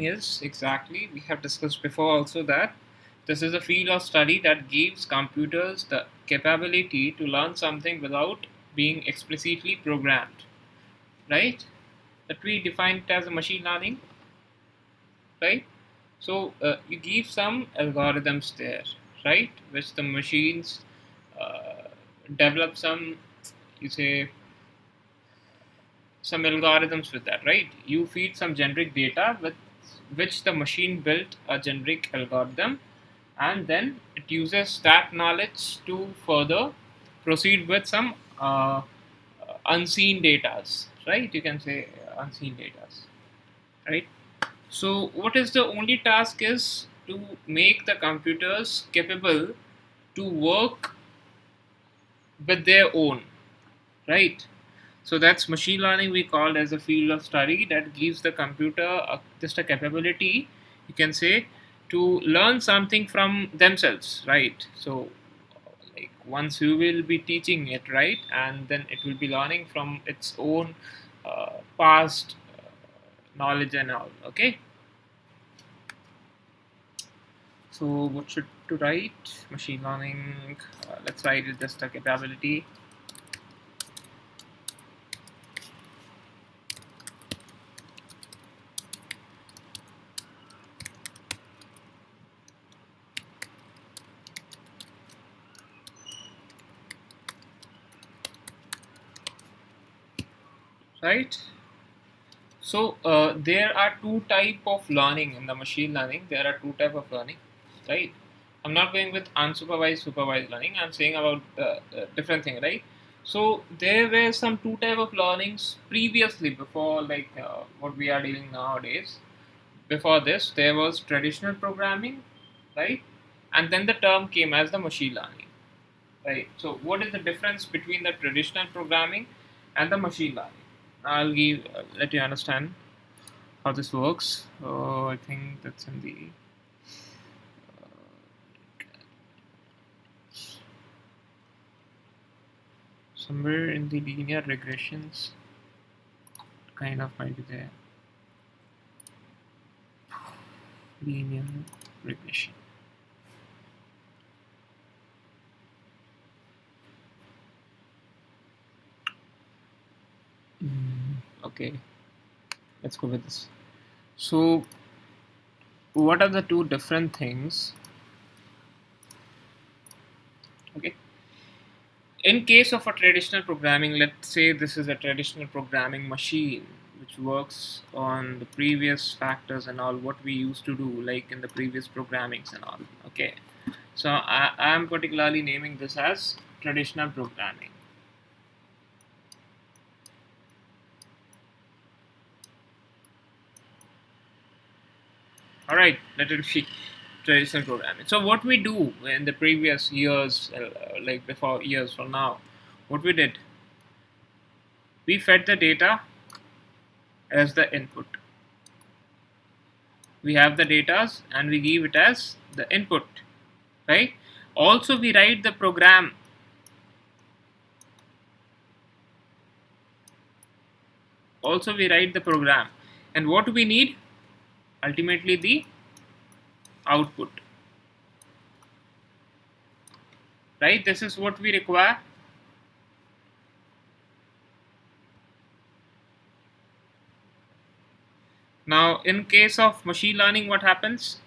Yes, exactly. We have discussed before also that this is a field of study that gives computers the capability to learn something without being explicitly programmed, right? That we define it as a machine learning, right? So you give some algorithms there, right? Which the machines uh, develop some, you say, some algorithms with that, right? You feed some generic data with which the machine built a generic algorithm, and then it uses that knowledge to further proceed with some unseen data, right? You can say unseen data, right? So what is the only task is to make the computers capable to work with their own, right? So that's machine learning we call as a field of study that gives the computer just a capability, you can say, to learn something from themselves, right? So like once you will be teaching it, right, and then it will be learning from its own past knowledge and all. Okay, so what should to write machine learning, let's write it just a capability. Right. So there are two type of learning in the machine learning. There are two type of learning, right? I'm not going with unsupervised, supervised learning. I'm saying about the different thing, right? So there were some two type of learnings previously before, like what we are dealing nowadays. Before this, there was traditional programming, right? And then the term came as the machine learning, right? So what is the difference between the traditional programming and the machine learning? I'll give let you understand how this works. I think that's in the somewhere in the linear regressions, kind of might be there. Linear regression. Okay, let's go with this. So, what are the two different things? Okay, in case of a traditional programming, let's say this is a traditional programming machine which works on the previous factors and all what we used to do, like in the previous programmings and all. Okay, so I am particularly naming this as traditional programming. All right, let it be traditional programming. So what we do in the previous years, like before years from now, what we did, we fed the data as the input. We have the data and we give it as the input, right? Also, we write the program. Also, we write the program, and what we need ultimately the output, right? This is what we require. Now, in case of machine learning, what happens?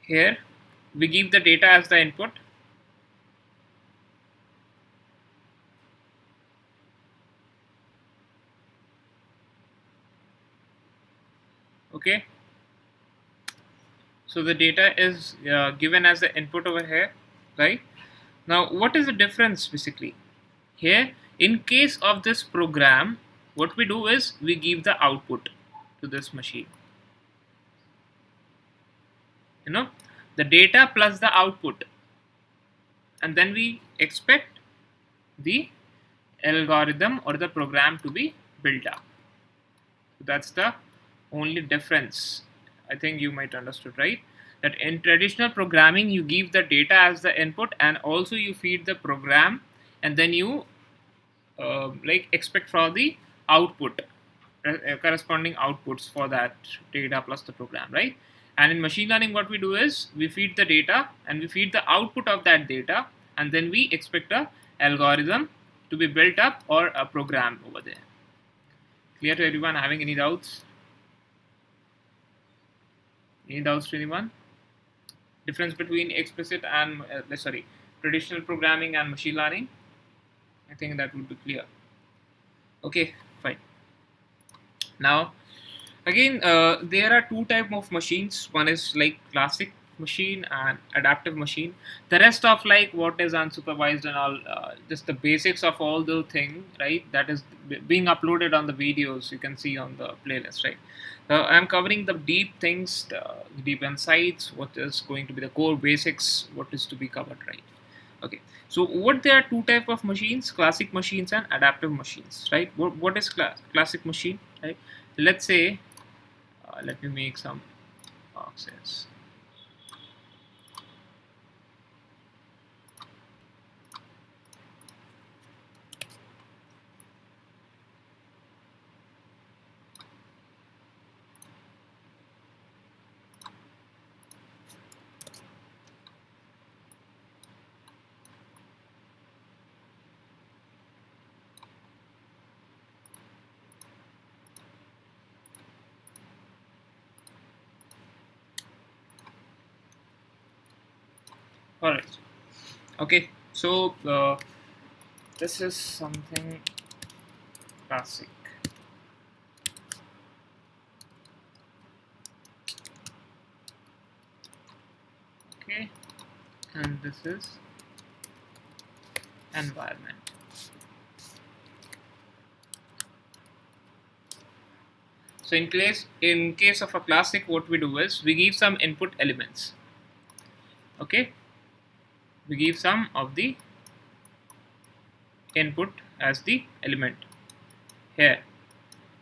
Here, we give the data as the input. Okay, so the data is given as the input over here, right? Now, what is the difference basically? Here, in case of this program, what we do is we give the output to this machine. You know, the data plus the output, and then we expect the algorithm or the program to be built up. So that's the only difference I think you might understood, right? That in traditional programming, you give the data as the input, and also you feed the program, and then you like expect for the output, corresponding outputs for that data plus the program, right? And in machine learning, what we do is we feed the data and we feed the output of that data, and then we expect a algorithm to be built up or a program over there. Clear to everyone? Having any doubts? Any doubts to anyone? Difference between explicit and sorry, traditional programming and machine learning? I think that would be clear. Okay, fine. Now, again, there are two type of machines. One is like classic machine and adaptive machine. The rest of like what is unsupervised and all, just the basics of all the thing, right? That is being uploaded on the videos. You can see on the playlist, right? I'm covering the deep things, the deep insights. What is going to be the core basics? What is to be covered, right? Okay. So what there are two type of machines: classic machines and adaptive machines, right? What is classic machine, right? Let's say, let me make some boxes. All right. Okay. So this is something classic. Okay. And this is environment. So in case of a classic, what we do is we give some input elements. Okay. We give some of the input as the element. Here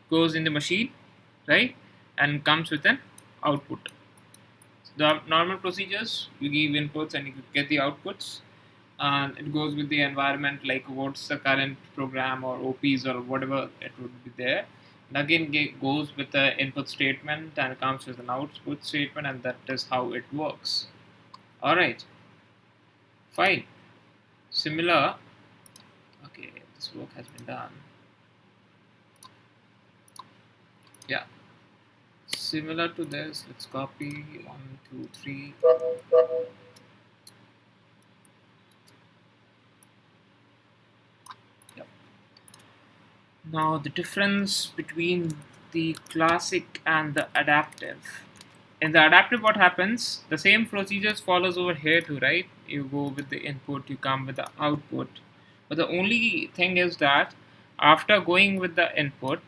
goes in the machine, right, and comes with an output. The normal procedures, you give inputs and you get the outputs, and it goes with the environment, like what's the current program or OPs or whatever it would be there. And again goes with the input statement and comes with an output statement, and that is how it works. All right, fine. Similar. Okay, this work has been done. Yeah, similar to this, let's copy 1 2 3. Yep. Now the difference between the classic and the adaptive. In the adaptive, what happens, the same procedures follows over here too, right? You go with the input, you come with the output, but the only thing is that after going with the input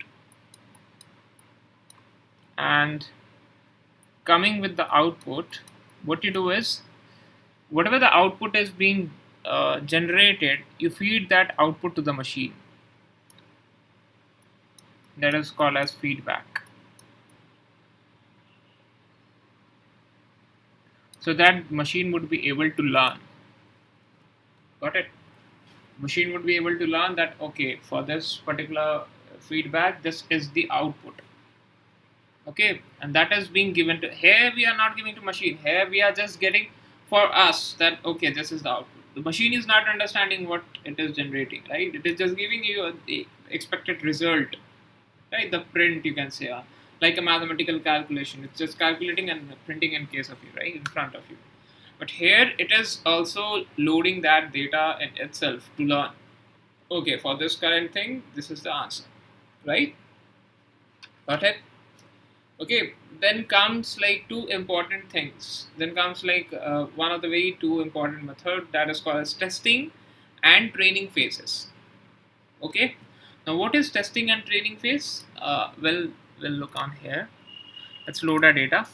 and coming with the output, what you do is whatever the output is being generated, you feed that output to the machine. That is called as feedback. So that machine would be able to learn. Got it? Machine would be able to learn that, okay, for this particular feedback, this is the output. Okay, and that is being given to, here we are not giving to machine, here we are just getting for us that, okay, this is the output. The machine is not understanding what it is generating, right? It is just giving you the expected result, right? The print, you can say, like a mathematical calculation, it's just calculating and printing in case of you, right, in front of you. But here it is also loading that data in itself to learn, okay, for this current thing, this is the answer, right? Got it? Okay, then comes like two important things. Then comes like one of the very two important method, that is called as testing and training phases. Okay, now what is testing and training phase? We'll look on here. Let's load our data.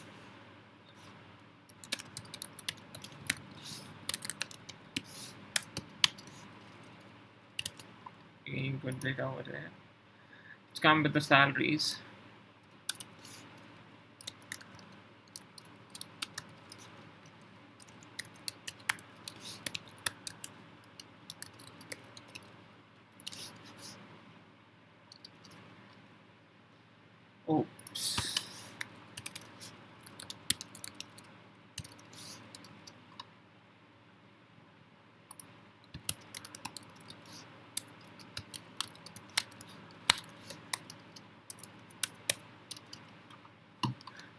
Input data over there. Let's come with the salaries.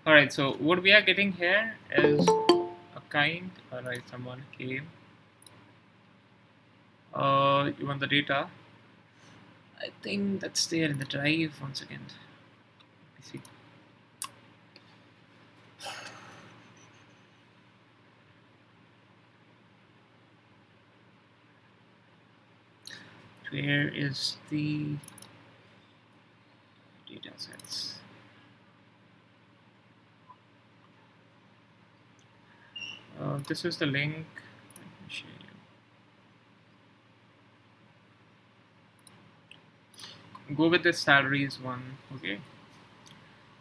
Alright, so what we are getting here is a kind. Alright, someone came. You want the data? I think that's there in the drive. One second. Let me see. Where is the data sets? This is the link. Let me show you. Go with the salaries one. Okay.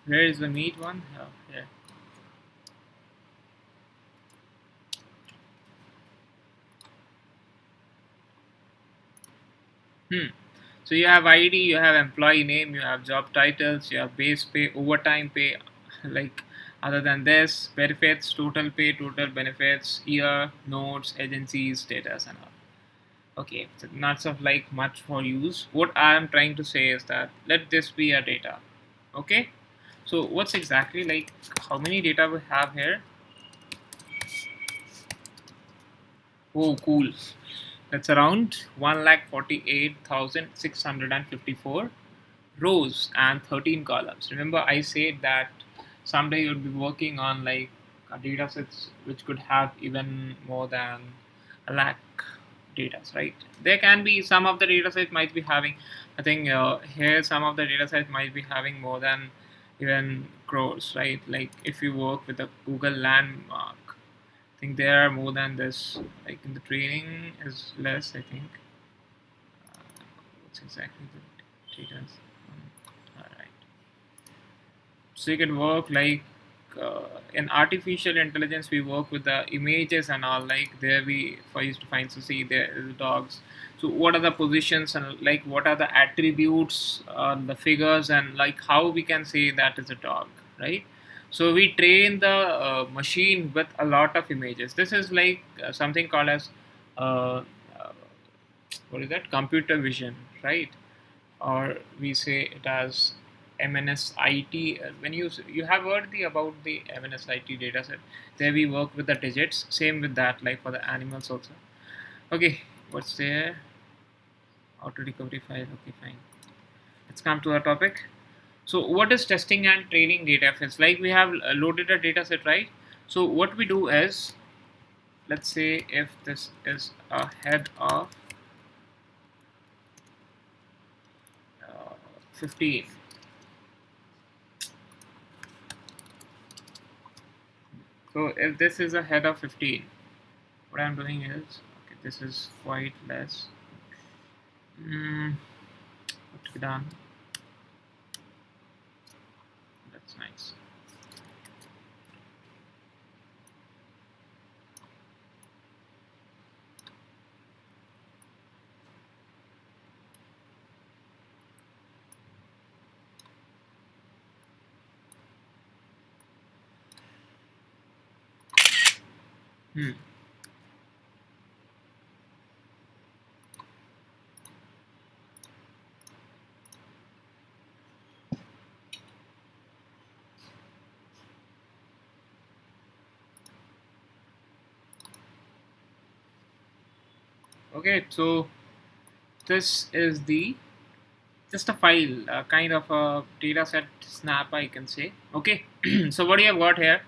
Where is the meat one? Oh, yeah. So you have ID, you have employee name, you have job titles, you have base pay, overtime pay, like other than this, benefits, total pay, total benefits, year, notes, agencies, status, and all. Okay, so not of like much for use. What I am trying to say is that let this be a data. Okay, so what's exactly like how many data we have here? Oh, cool. That's around 1,48,654 rows and 13 columns. Remember, I said that someday you'll be working on like data sets which could have even more than a lakh data, right? There can be some of the data sets might be having, I think here some of the data sets might be having more than even crores, right? Like if you work with a Google landmark, I think there are more than this. Like in the training is less, I think. What's exactly the data? All right. So you can work like in artificial intelligence. We work with the images and all. Like there we for used to find to see there is dogs. So what are the positions and like what are the attributes, the figures and like how we can say that is a dog, right? So we train the machine with a lot of images. This is like something called as uh, uh, what is that? Computer vision, right? Or we say it as MNSIT. When you have heard the about the MNSIT dataset, there we work with the digits. Same with that, like for the animals also. Okay, what's there? Auto recovery file. Okay, fine. Let's come to our topic. So, what is testing and training data? It's like we have loaded a data set, right? So, what we do is, let's say if this is a head of 15. So, if this is a head of 15, what I'm doing is, okay, this is quite less. What to be done? That's nice. Hmm. Okay, so this is the just a file, kind of a data set snap, I can say. Okay, so what do you have got here?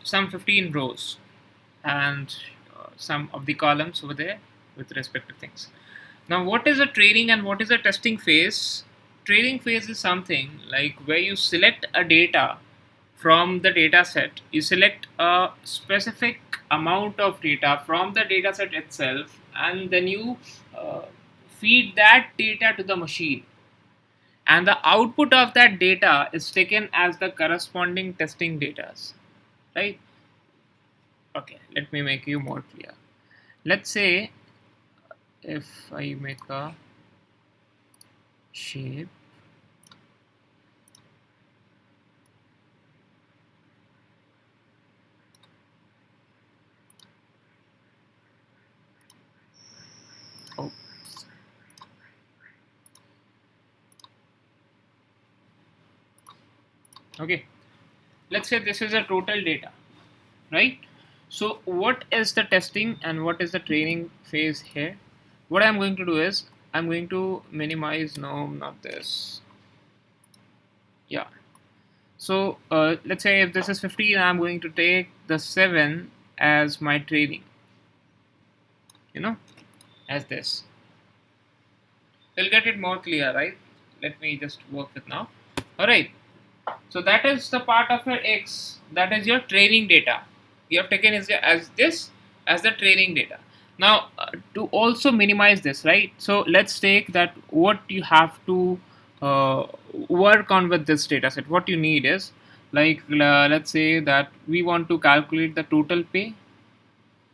Some 15 rows and some of the columns over there with respective things. Now, what is a training and what is a testing phase? Training phase is something like where you select a data from the data set. You select a specific amount of data from the data set itself, and then you uh, feed that data to the machine. And the output of that data is taken as the corresponding testing data. Right? Okay, let me make you more clear. Let's say if I make a shape. Oh, okay. let's say this is a total data, right? So what is the testing and what is the training phase here? What I'm going to do is I'm going to minimize, no, not this. Yeah. So let's say if this is 15, I'm going to take the 7 as my training, as this. We'll get it more clear, right? Let me just work with now. All right. So that is the part of your X. That is your training data. You have taken as this as the training data. Now to also minimize this, right? So let's take that what you have to work on with this data set. What you need is like let's say that we want to calculate the total pay,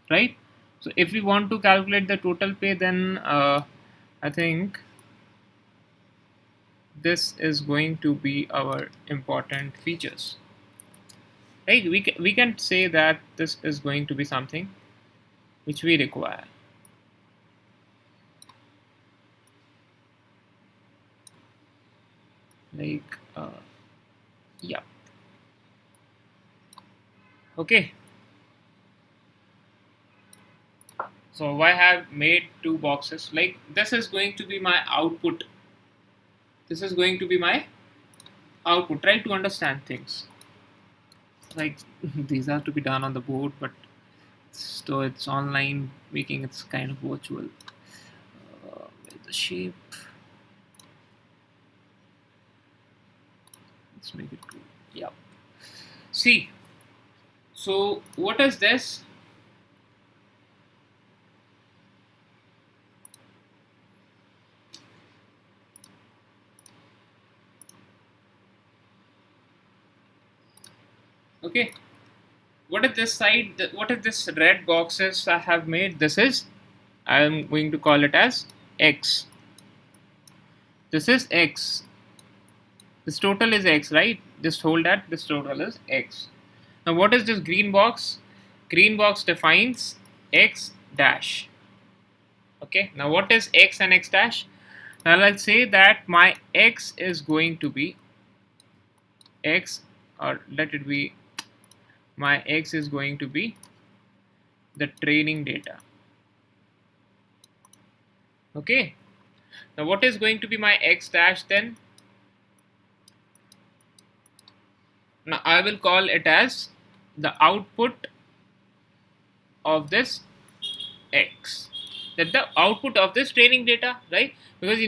right? So if we want to calculate the total pay, then I think this is going to be our important features, right? We can say that this is going to be something which we require. Like yeah, okay. So I have made two boxes. Like this is going to be my output. This is going to be my output. Try to understand things. Like these have to be done on the board, but so it's online, making it's kind of virtual. The shape. Let's make it cool. Yeah. See. So what is this? Okay. What is this side? What is this red boxes I have made? This is, I am going to call it as X. This is X. This total is X, right? Just hold that. This total is X. Now what is this green box? Green box defines X dash. Okay. Now what is X and X dash? Now let's say that my X is going to be X, or let it be, my X is going to be the training data. Okay. Now what is going to be my X dash then? Now I will call it as the output of this X. That the output of this training data, right? Because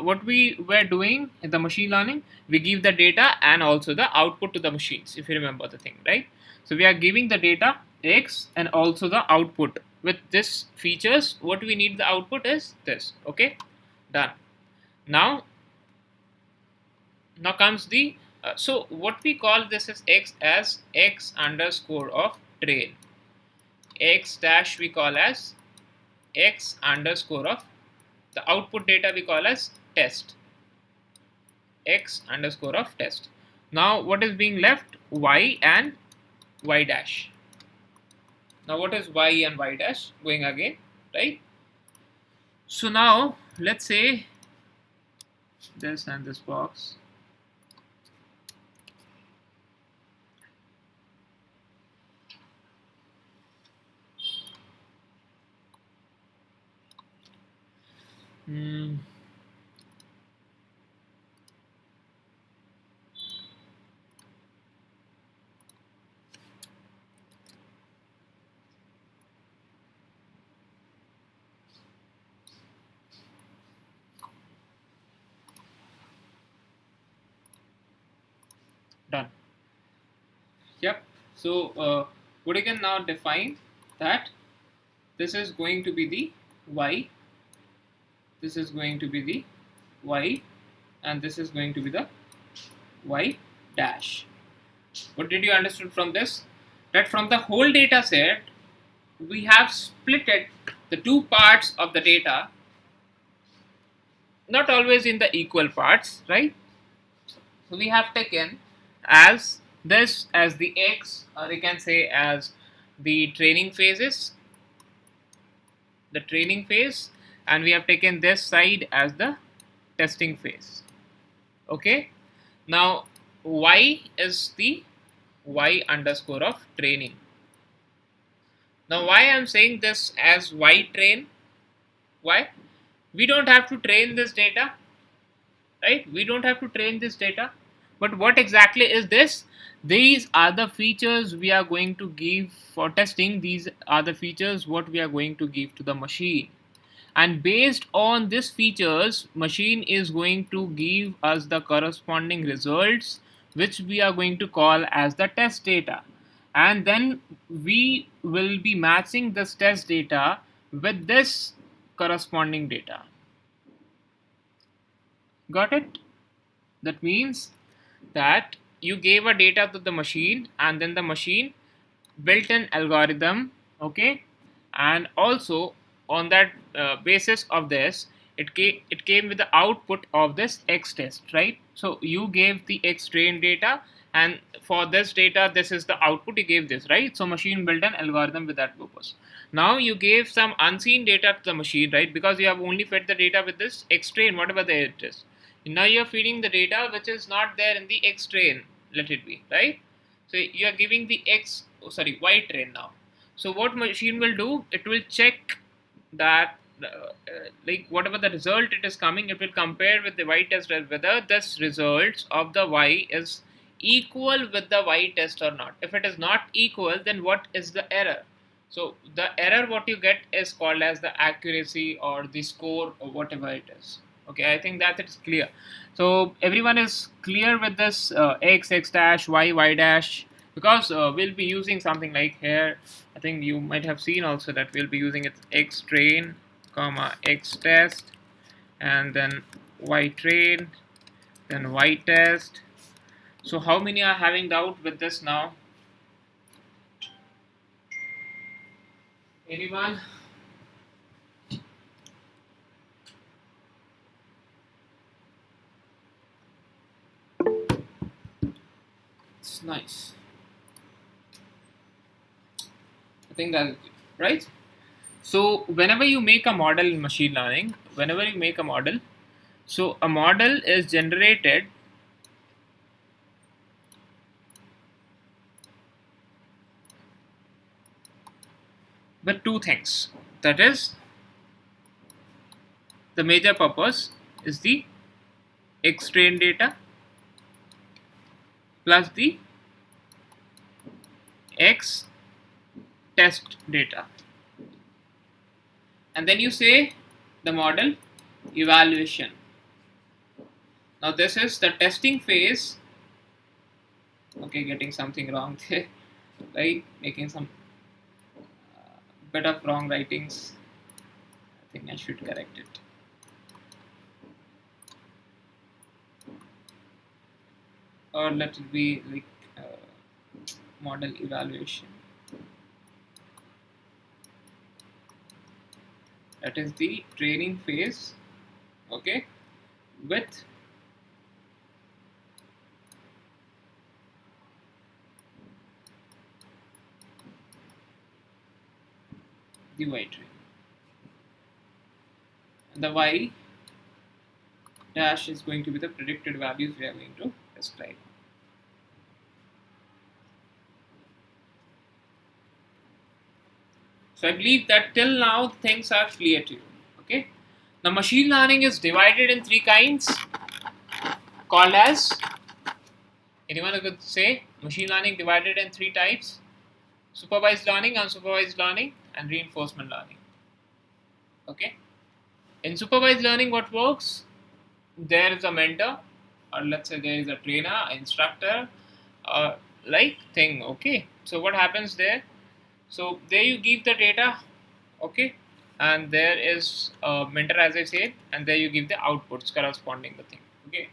what we were doing in the machine learning, we give the data and also the output to the machines, if you remember the thing, right? So we are giving the data X and also the output with this features. What we need the output is this. Okay, done. Now comes the so what we call this is X as X underscore of train. X dash we call as X underscore of the output data we call as test. X underscore of test. Now what is being left? Y and Y dash. Now what is Y and Y dash? Going again, right? So now let's say this and this box. Done. Yep. So what you can now define that this is going to be the Y, this is going to be the Y, and this is going to be the Y dash. What did you understand from this? That from the whole data set, we have split it, the two parts of the data, not always in the equal parts, right? So we have taken as this as the X, or you can say as the training phases, the training phase, and we have taken this side as the testing phase. Okay. Now Y is the y underscore of training. Now why I'm saying this as y train? Why? We don't have to train this data, right? We don't have to train this data. But what exactly is this? These are the features we are going to give for testing. These are the features what we are going to give to the machine. And based on these features, machine is going to give us the corresponding results, which we are going to call as the test data. And then we will be matching this test data with this corresponding data. Got it? That means that you gave a data to the machine, and then the machine built an algorithm, okay, and also on that basis of this, it came with the output of this x test, right? So you gave the x train data, and for this data, this is the output you gave this, right? So machine built an algorithm with that purpose. Now you gave some unseen data to the machine, right? Because you have only fed the data with this x train, whatever the it is. Now you're feeding the data which is not there in the x train, let it be, right? So you are giving the y train now. So what machine will do, it will check that like whatever the result it is coming, it will compare with the y test whether this results of the y is equal with the y test or not. If it is not equal, then what is the error? So the error what you get is called as the accuracy or the score or whatever it is. Okay, I think that it's clear. So everyone is clear with this x dash y dash, because we'll be using something like here. I think you might have seen also that we'll be using it x train comma x test, and then y train, then y test. So how many are having doubt with this now? Anyone? It's nice. I think that's right. So whenever you make a model in machine learning, whenever you make a model, so a model is generated with two things. That is, the major purpose is the x train data plus the x test data. And then you say the model evaluation. Now this is the testing phase. Okay, getting something wrong there, right? Making some bit of wrong writings. I think I should correct it. Or let it be like model evaluation. That is the training phase, okay, with the y train. And the y dash is going to be the predicted values we are going to describe. So I believe that till now things are clear to you. Okay. Now machine learning is divided in three kinds, called as, anyone could say machine learning divided in three types: supervised learning, unsupervised learning, and reinforcement learning. Okay. In supervised learning, what works? There is a mentor, or let's say there is a trainer, instructor, like thing. Okay. So what happens there? So there you give the data, okay, and there is a mentor, as I said, and there you give the outputs corresponding the thing. Okay.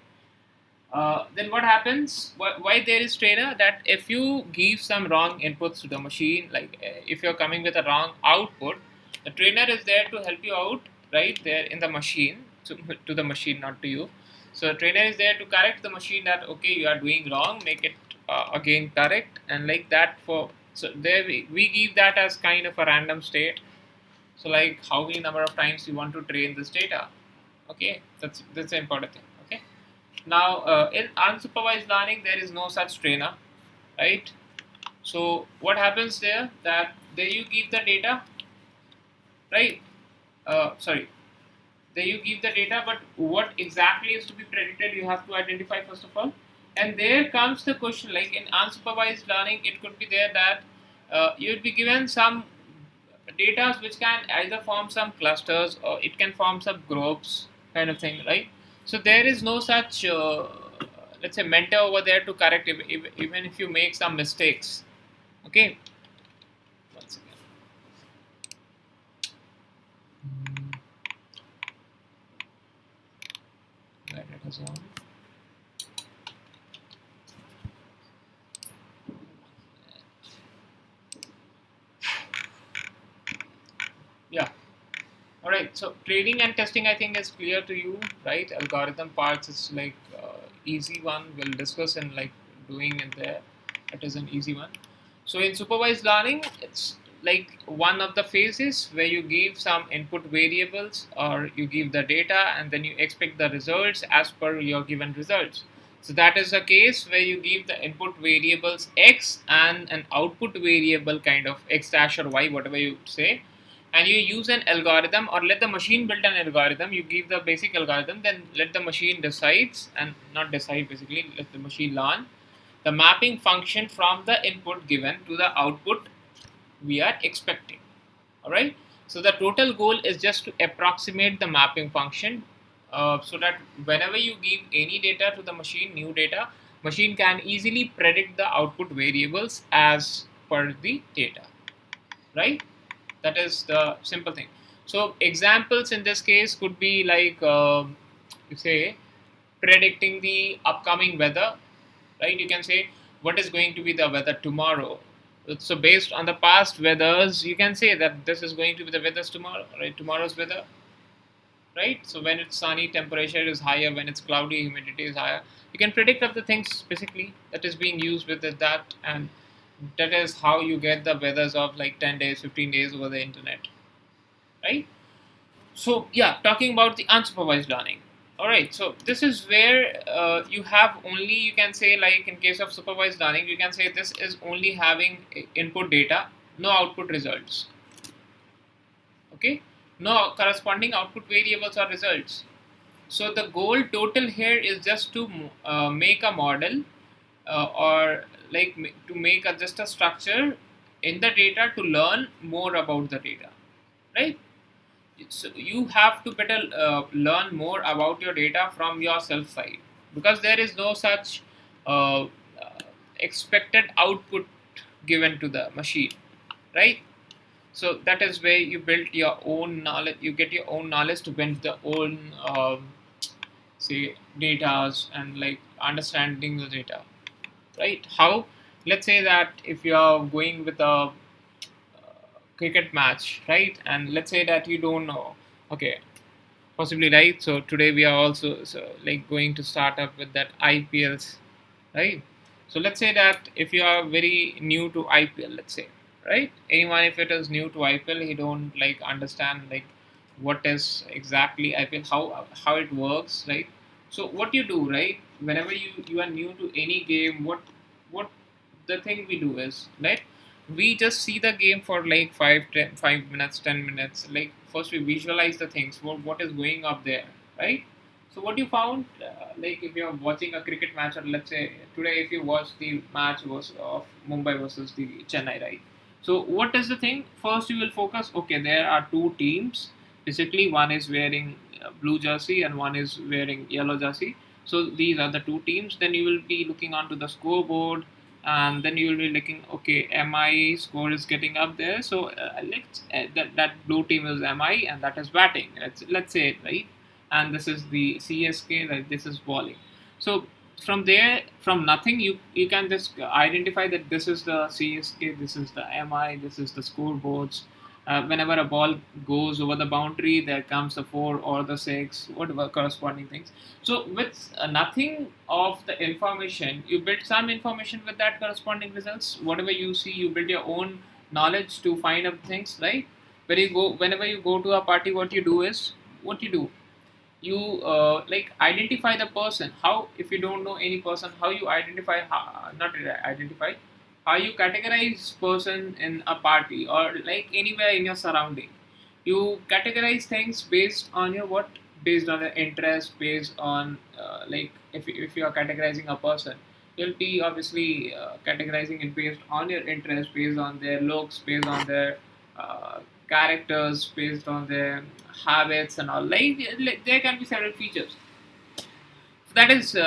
Then what happens? Why there is trainer? That if you give some wrong inputs to the machine, like if you're coming with a wrong output, the trainer is there to help you out, right there in the machine, to the machine, not to you. So trainer is there to correct the machine that okay, you are doing wrong, make it again correct, and like that for. So there we give that as kind of a random state. So like how many number of times you want to train this data. Okay, that's the important thing. Okay. Now in unsupervised learning there is no such trainer, right? So what happens there, that there you give the data, right? Sorry, there you give the data, but what exactly is to be predicted you have to identify first of all. And there comes the question, like in unsupervised learning it could be there that you would be given some data which can either form some clusters or it can form some groups kind of thing, right? So there is no such let's say mentor over there to correct even if you make some mistakes. Okay, once again. Where it is on. Yeah. All right. So trading and testing, I think, is clear to you, right? Algorithm parts is like easy one. We'll discuss in like doing in there. It is an easy one. So in supervised learning, it's like one of the phases where you give some input variables or you give the data and then you expect the results as per your given results. So that is a case where you give the input variables x and an output variable kind of x dash or y, whatever you say, and you use an algorithm or let the machine build an algorithm. You give the basic algorithm, then let the machine decides and not decide, basically let the machine learn the mapping function from the input given to the output we are expecting. All right, so the total goal is just to approximate the mapping function, so that whenever you give any data to the machine, new data, machine can easily predict the output variables as per the data, right? That is the simple thing. So examples in this case could be like you say predicting the upcoming weather, right? You can say what is going to be the weather tomorrow. So based on the past weathers, you can say that this is going to be the weathers tomorrow, right? Tomorrow's weather, right? So when it's sunny, temperature is higher. When it's cloudy, humidity is higher. You can predict of the things basically that is being used with that, and that is how you get the weathers of like 10 days, 15 days over the internet, right? So yeah, talking about the unsupervised learning. All right, so this is where you have only, you can say, like in case of supervised learning, you can say this is only having input data, no output results. Okay, no corresponding output variables or results. So the goal total here is just to make a model or like to make just a structure in the data to learn more about the data, right? So you have to better learn more about your data from your self side, because there is no such uh, expected output given to the machine, right? So that is where you build your own knowledge, you get your own knowledge to build the own say datas and like understanding the data, right? How, let's say that if you are going with a cricket match, right? And let's say that you don't know, okay, possibly, right? So today we are also like going to start up with that IPLs, right? So let's say that if you are very new to IPL, let's say, right? Anyone if it is new to IPL, he don't like understand like what is exactly IPL, how it works, right? So what you do, right? Whenever you are new to any game, what the thing we do is, right? We just see the game for like 5 minutes, 10 minutes. Like first we visualize the things, what is going up there, right? So what you found, like if you're watching a cricket match, or let's say today if you watch the match was of Mumbai versus the Chennai, right? So what is the thing? First you will focus. Okay, there are two teams. Basically, one is wearing blue jersey and one is wearing yellow jersey. So these are the two teams. Then you will be looking onto the scoreboard, and then you will be looking. Okay, MI score is getting up there. So let's that blue team is MI, and that is batting. Let's say it, right, and this is the CSK, like this is bowling. So from there, from nothing, you can just identify that this is the CSK, this is the MI, this is the scoreboards. Whenever a ball goes over the boundary, there comes the 4 or the 6, whatever corresponding things. So with nothing of the information, you build some information with that corresponding results. Whatever you see, you build your own knowledge to find out things, right? Whenever you go to a party, what you do is, what you do, you like identify the person. How, if you don't know any person, how you identify, not identify, how you categorize person in a party or like anywhere in your surrounding. You categorize things based on your what, based on your interest, based on like if you are categorizing a person, you'll be obviously categorizing it based on your interest, based on their looks, based on their uh, characters, based on their habits and all. Like there can be several features. So that is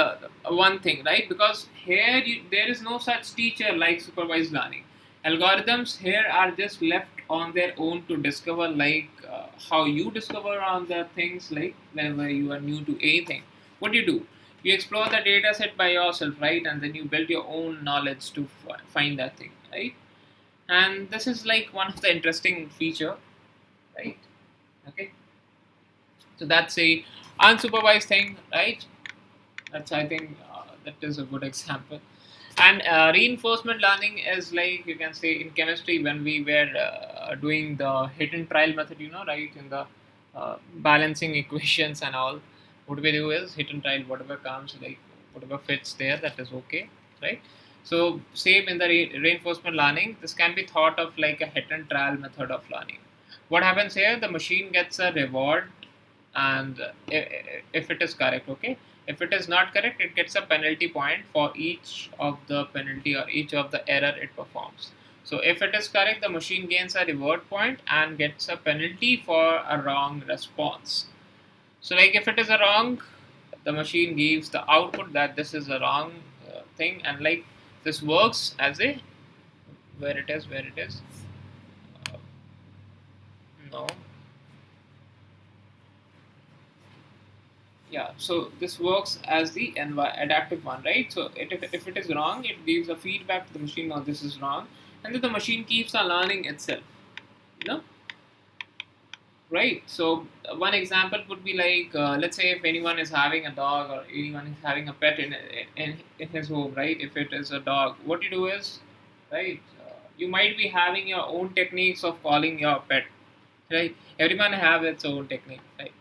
one thing, right? Because here there is no such teacher like supervised learning. Algorithms here are just left on their own to discover, like how you discover on the things, like whenever you are new to anything. What do? You explore the data set by yourself, right? And then you build your own knowledge to find that thing, right? And this is like one of the interesting feature, right? Okay, so that's a unsupervised thing, right? That's, I think, that is a good example. And reinforcement learning is like, you can say, in chemistry when we were doing the hit and trial method, right? In the balancing equations and all, what we do is hit and trial, whatever comes, like whatever fits there, that is okay, right? So same in the reinforcement learning, this can be thought of like a hit and trial method of learning. What happens here? The machine gets a reward, and if it is correct, okay. If it is not correct, it gets a penalty point for each of the penalty or each of the error it performs. So if it is correct, the machine gains a reward point and gets a penalty for a wrong response. So like if it is a wrong, the machine gives the output that this is a wrong thing, and like this works as a, where it is uh, no, yeah, so this works as the adaptive one, right? So if it is wrong, it gives a feedback to the machine, no, this is wrong, and then the machine keeps on learning itself, you know right? So one example could be like, let's say if anyone is having a dog or anyone is having a pet in his home, right? If it is a dog, what you do is, right, you might be having your own techniques of calling your pet, right? Everyone have its own technique, right?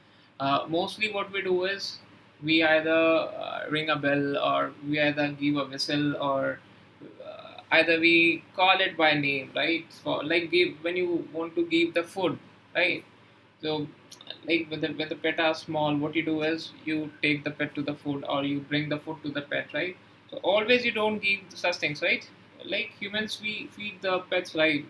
Mostly what we do is we either ring a bell, or we either give a whistle, or either we call it by name, right? For like give, when you want to give the food, right? So like when the pet are small, what you do is you take the pet to the food, or you bring the food to the pet, right? So always you don't give such things, right? Like humans, we feed the pets, right?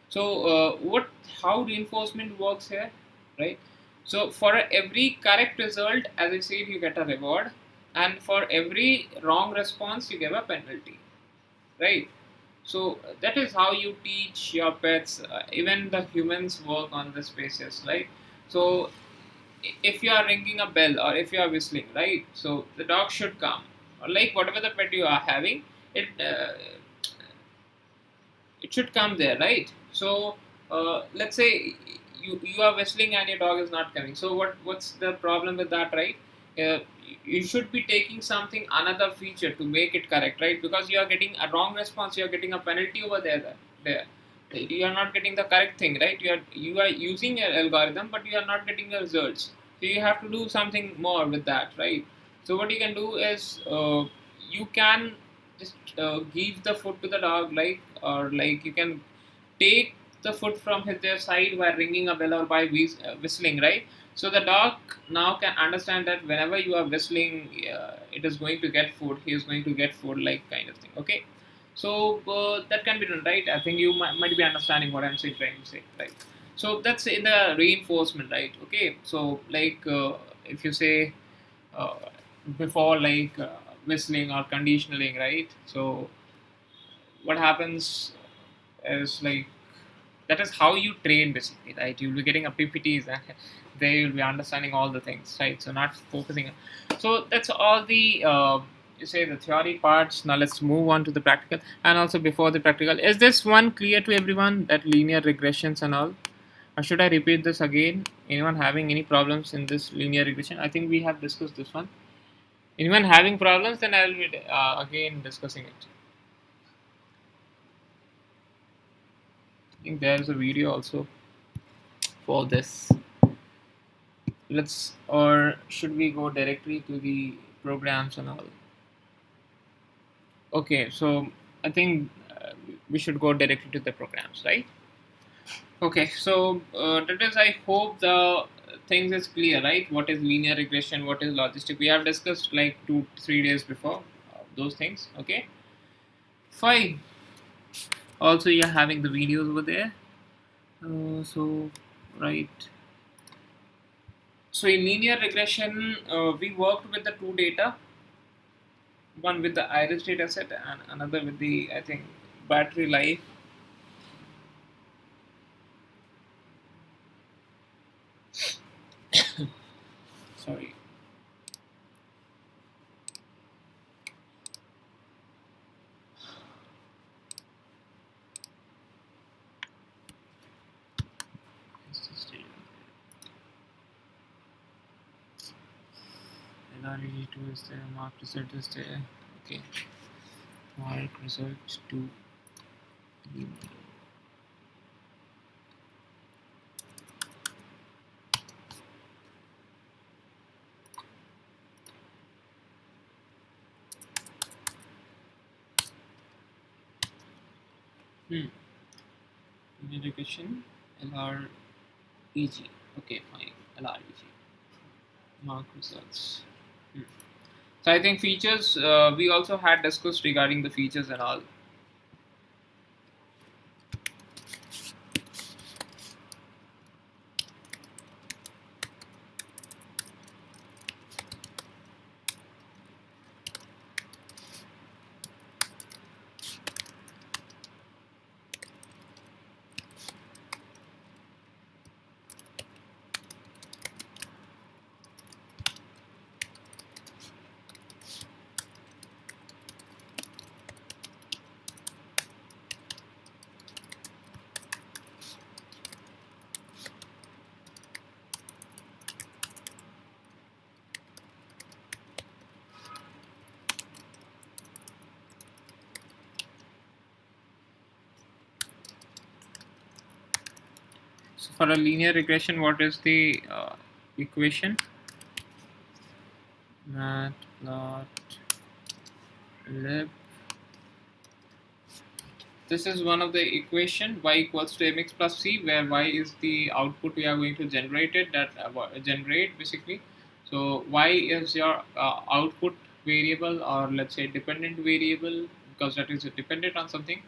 So what, how reinforcement works here, right? So for every correct result, as I said, you get a reward, and for every wrong response, you give a penalty, right? So that is how you teach your pets. Even the humans work on this basis, right? So if you are ringing a bell, or if you are whistling, right? So the dog should come, or like whatever the pet you are having, it should come there, right? So let's say you are whistling and your dog is not coming. So what's the problem with that, right? uh, you should be taking something, another feature to make it correct, right? Because you are getting a wrong response, you are getting a penalty over there. You are not getting the correct thing, right? You are using your algorithm, but you are not getting the results. So you have to do something more with that, right? So what you can do is, you can just give the food to the dog, like, or like you can take the food from their side by ringing a bell or by whistling, right? So the dog now can understand that whenever you are whistling, it is going to get food, he is going to get food, like kind of thing, okay? So that can be done, right? I think you might be understanding what I'm saying, trying to say, right? So that's in the reinforcement, right? Okay, so like if you say uh, before, like whistling or conditioning, right? So what happens is like, that is how you train basically, right? You'll be getting a ppts, and there you'll be understanding all the things, right? So not focusing. So that's all the you say the theory parts. Now let's move on to the practical. And also before the practical, is this one clear to everyone, that linear regressions and all, or should I repeat this again? Anyone having any problems in this linear regression? I think we have discussed this one. Anyone having problems, then I will be again discussing it. I think there is a video also for this. Let's, or should we go directly to the programs and all? Okay, so I think we should go directly to the programs, right? Okay, so that is, I hope the things is clear, right? What is linear regression? What is logistic? We have discussed like 2-3 days before those things. Okay, fine. Also, you're having the videos over there. So, right. So in linear regression, we worked with the two data, one with the iris data set and another with the, I think, battery life. Sorry. LREG2 is there, mark result is there. Okay, mark result to linear. Linear regression, LREG. Okay, fine. LREG. Mark results. So I think features, we also had discussed regarding the features and all. So for a linear regression, what is the equation? Matplotlib. This is one of the equation, y equals to mx plus c, where y is the output we are going to generate it, that generate basically. So y is your output variable, or let's say dependent variable, because that is dependent on something,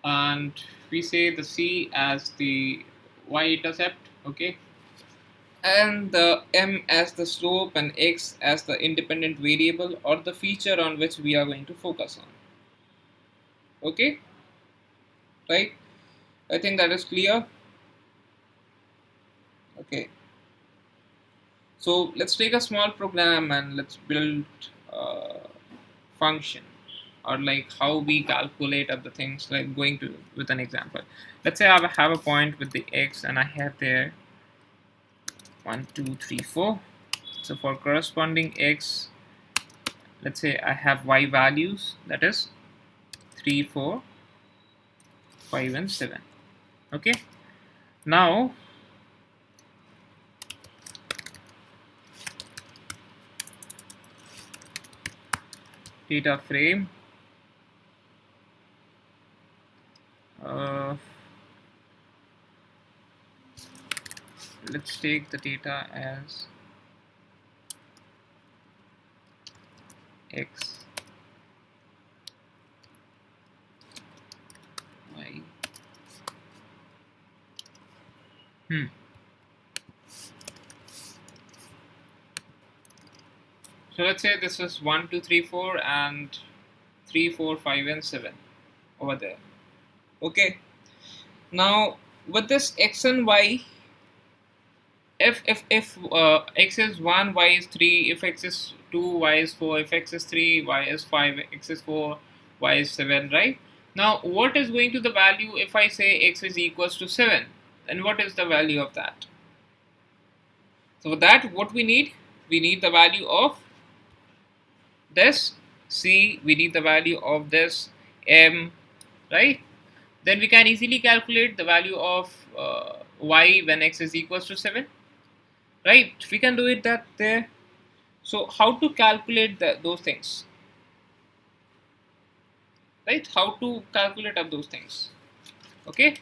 and we say the c as the y-intercept, okay, and the m as the slope and x as the independent variable or the feature on which we are going to focus on. Okay, right? I think that is clear. Okay, so let's take a small program and let's build a function, or like how we calculate other things, like going to with an example. Let's say I have a point with the x and I have there 1 2 3 4. So for corresponding x, let's say I have y values, that is 3 4 5 and 7. Okay, now data frame, let's take the data as x y. So let's say this is 1 2 3 4 and 3 4 5 and 7 over there. Okay, now with this x and y, if x is 1, y is 3, if x is 2, y is 4, if x is 3, y is 5, x is 4, y is 7, right? Now what is going to the value if I say x is equals to 7? Then what is the value of that? So for that, what we need the value of this c, we need the value of this m, right? Then we can easily calculate the value of y when x is equals to 7, right? We can do it that there. So how to calculate those things, right? How to calculate up those things. Okay.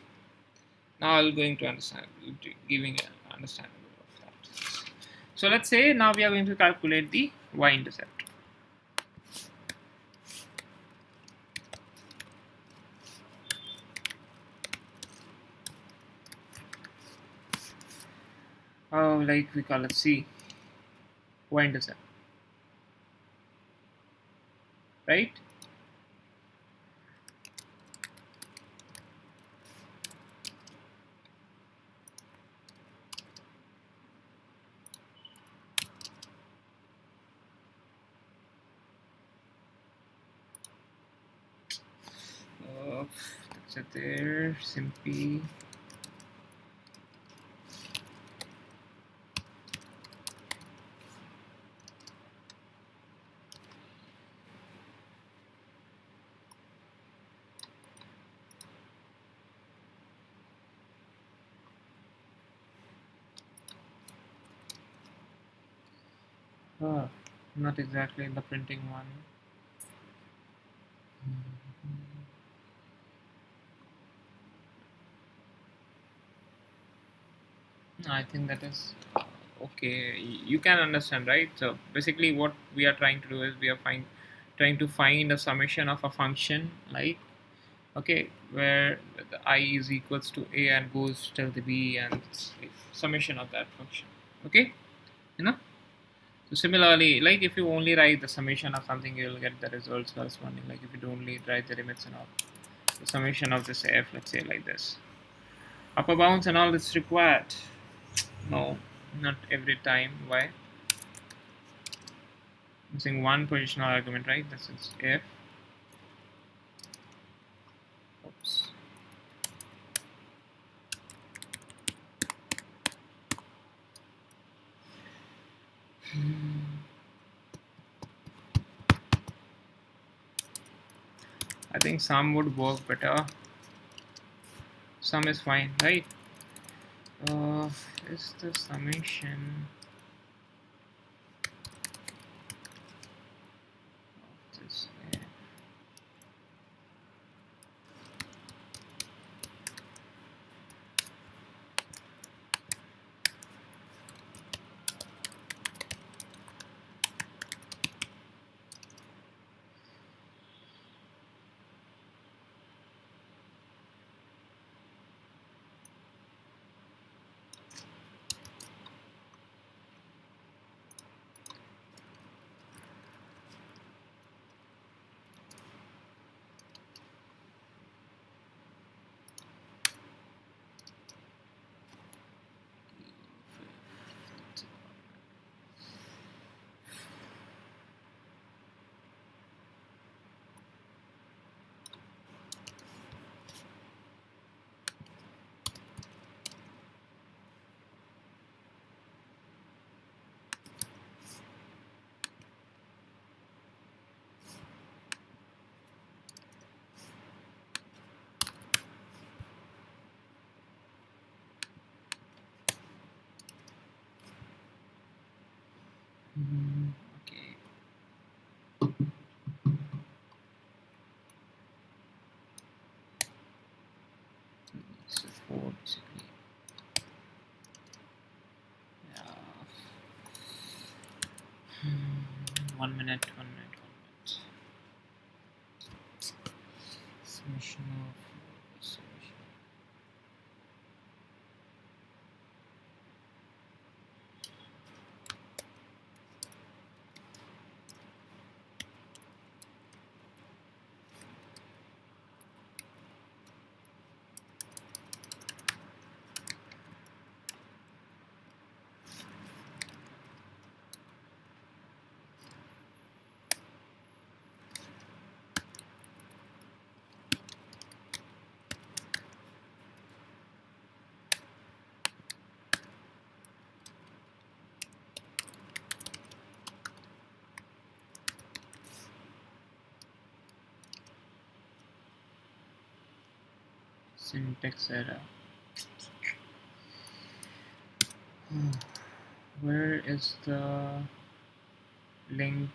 Now I'm going to giving an understanding of that. So let's say now we are going to calculate the y-intercept. Like we call it C, y-intercept, right? That's it there, simply. Not exactly the printing one. I think that is okay. You can understand, right? So basically, what we are trying to do is we are trying to find a summation of a function, like okay, where the I is equals to a and goes till the b, and it's a summation of that function. Okay, you know. So similarly, like if you only write the summation of something, you will get the results corresponding. Like if you only write the limits and all, the summation of this f, let's say like this, upper bounds and all is required. No, not every time. Why? Using one positional argument, right? This is if. Oops. I think some would work better. Some is fine, right? Is the summation of this f. Okay. So 4 basically. Yeah. 1 minute, 1 minute, 1 minute. Summation of summation. Syntax error. Where is the link?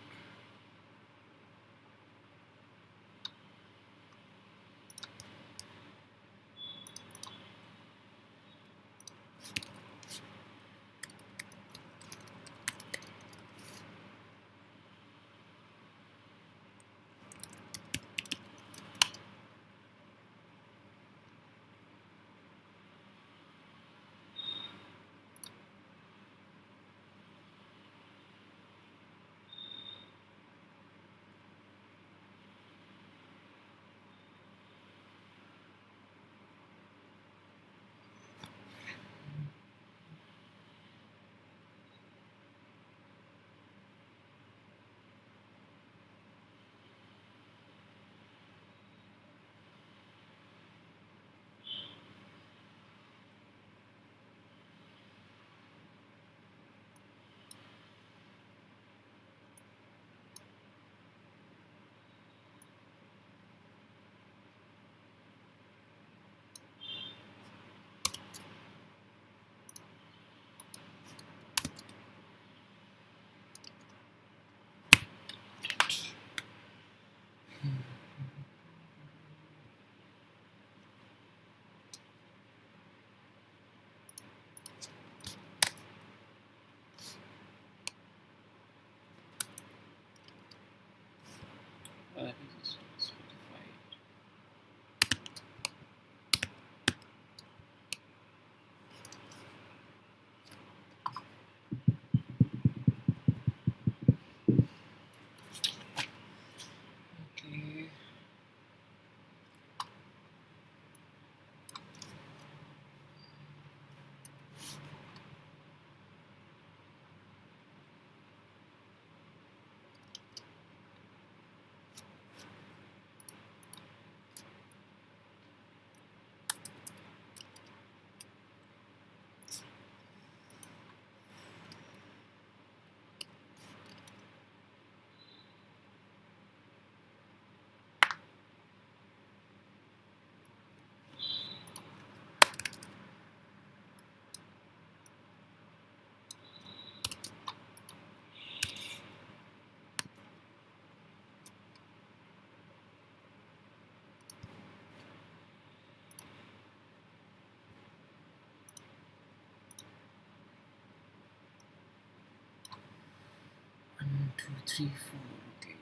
3, 4. Okay.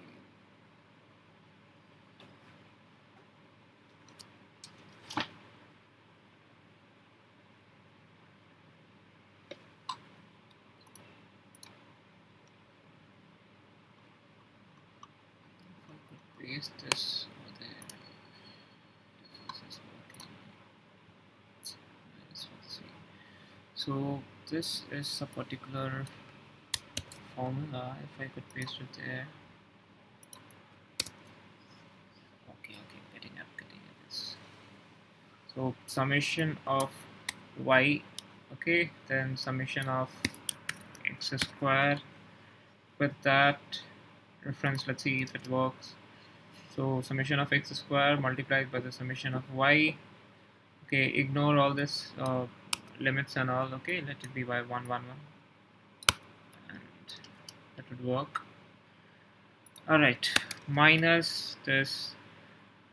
If I could paste this over there, this is working. Let's see. So this is a particular formula. If I could paste it there. Okay, getting up. This. So summation of y, okay, then summation of x square with that reference. Let's see if it works. So summation of x square multiplied by the summation of y. Okay, ignore all this limits and all. Okay, let it be by 1 1 1, and that would work. All right, minus this.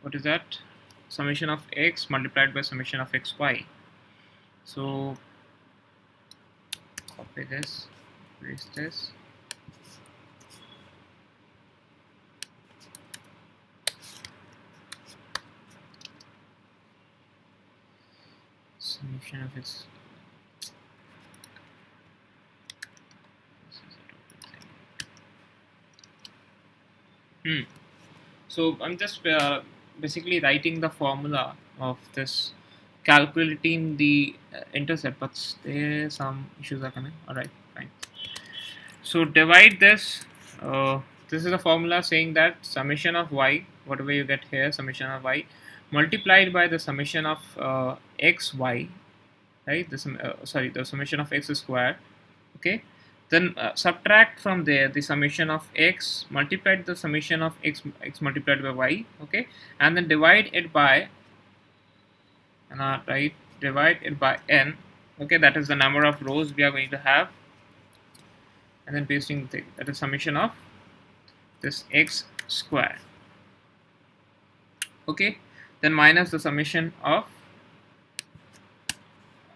What is that? Summation of x multiplied by summation of xy. So copy this, paste this. Summation of x. So I'm just basically writing the formula of this, calculating the intercept, but there some issues are coming. All right, fine. So divide this. This is a formula saying that summation of y, whatever you get here, summation of y, multiplied by the summation of xy, right? The summation of x square. Okay, then subtract from there the summation of x multiplied the summation of x multiplied by y. Okay, and then divide it by, and right, divide it by n. Okay, that is the number of rows we are going to have, and then pasting the thing, that is summation of this x square. Okay, then minus the summation of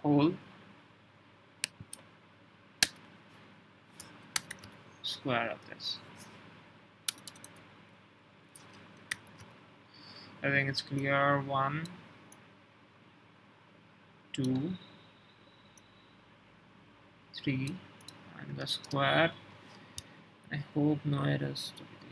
whole square of this. I think it's clear. 1, 2, 3, and the square. I hope no errors to be there.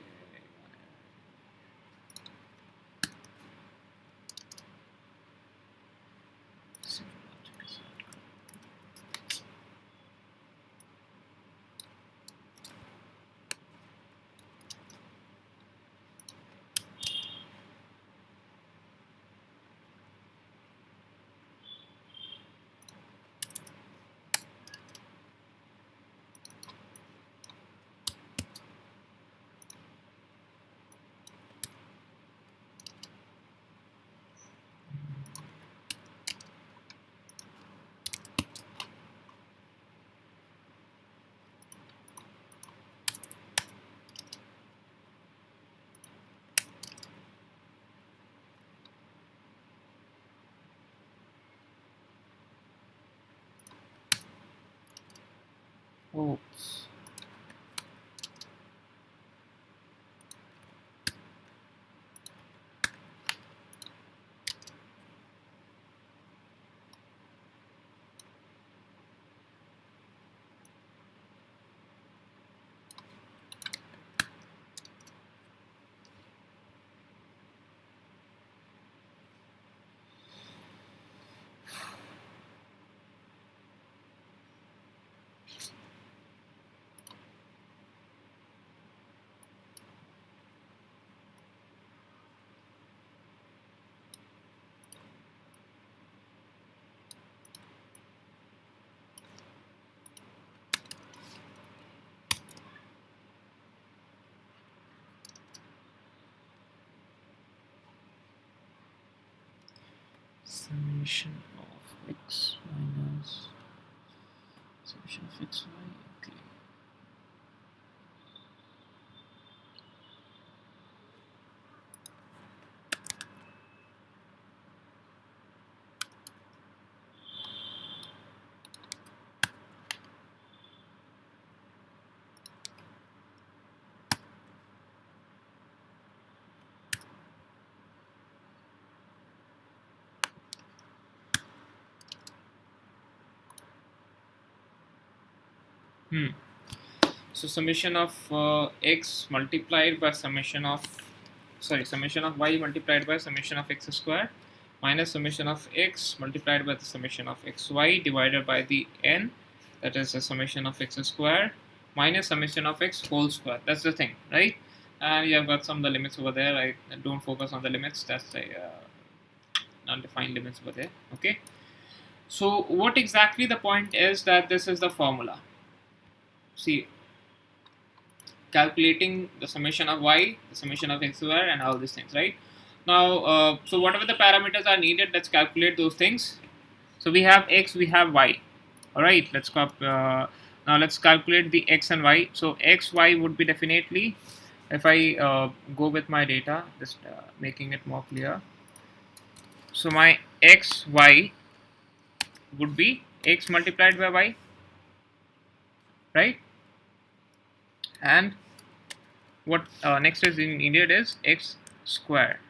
Oops. Summation of x minus summation of xy. Okay. Hmm. So summation of x multiplied by summation of summation of y multiplied by summation of x square minus summation of x multiplied by the summation of xy divided by the n, that is the summation of x square minus summation of x whole square. That's the thing, right? And you have got some of the limits over there. I don't focus on the limits. That's the undefined limits over there. Okay. So what exactly the point is that this is the formula. See, calculating the summation of y, the summation of x square, and all these things, right? Now, so whatever the parameters are needed, let's calculate those things. So we have x, we have y. All right, now let's calculate the x and y. So x, y would be definitely, if I go with my data, just making it more clear. So my x, y would be x multiplied by y, right? And what next is needed is x square.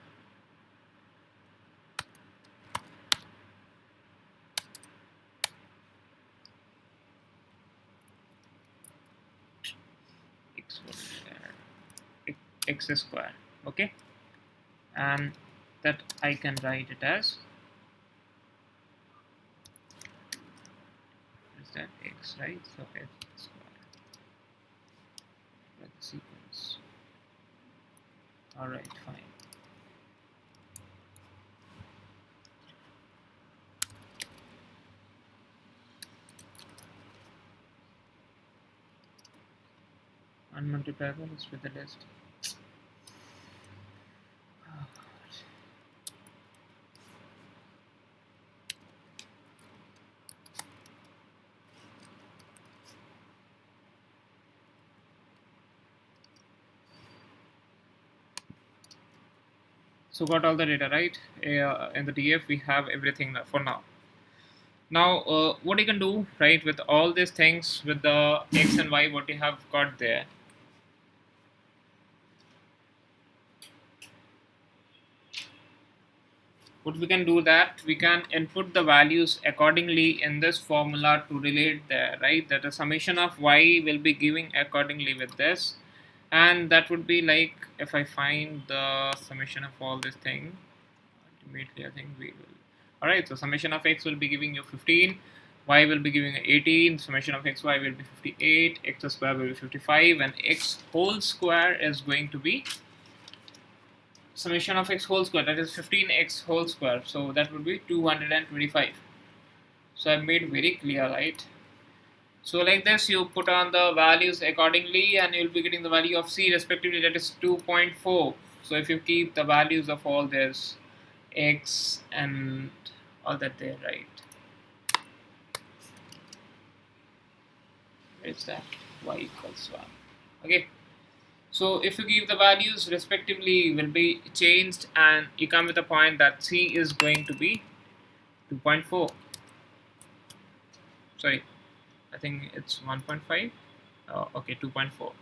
X square, okay, and that I can write it as, is that x, right? So x square with the sequence. All right, fine. Unmultipliable is with the list. So got all the data, right? In the DF we have everything for now. Now what you can do, right, with all these things, with the x and y, what you have got there, what we can do, that we can input the values accordingly in this formula to relate there, right? That the summation of y will be giving accordingly with this, and that would be like, if I find the summation of all this thing, ultimately I think we will, all right, so summation of x will be giving you 15, y will be giving 18, summation of xy will be 58, x square will be 55, and x whole square is going to be summation of x whole square, that is 15x whole square, so that would be 225. So I've made very clear, right? So like this, you put on the values accordingly and you'll be getting the value of c respectively, that is 2.4. So if you keep the values of all this x and all that there, right? Where's that? Y equals 1. Okay. So if you give the values respectively will be changed, and you come with a point that c is going to be 2.4. Sorry, I think it's 1.5. Okay, 2.4.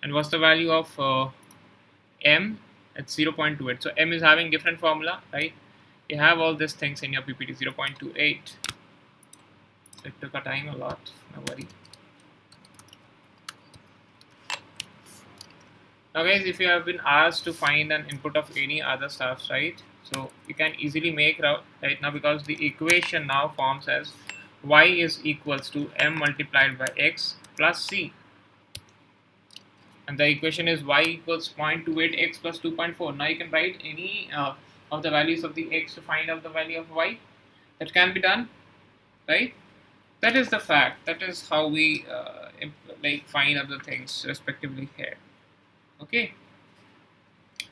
And what's the value of m? It's 0.28. So m is having different formula, right? You have all these things in your PPT. 0.28. It took a time a lot. No worry. Now guys, if you have been asked to find an input of any other stuff, right, so you can easily make right now, because the equation now forms as y is equals to m multiplied by x plus c, and the equation is y equals 0.28x plus 2.4. Now you can write any of the values of the x to find out the value of y. That can be done, right? That is the fact. That is how we like find other things respectively here. Okay.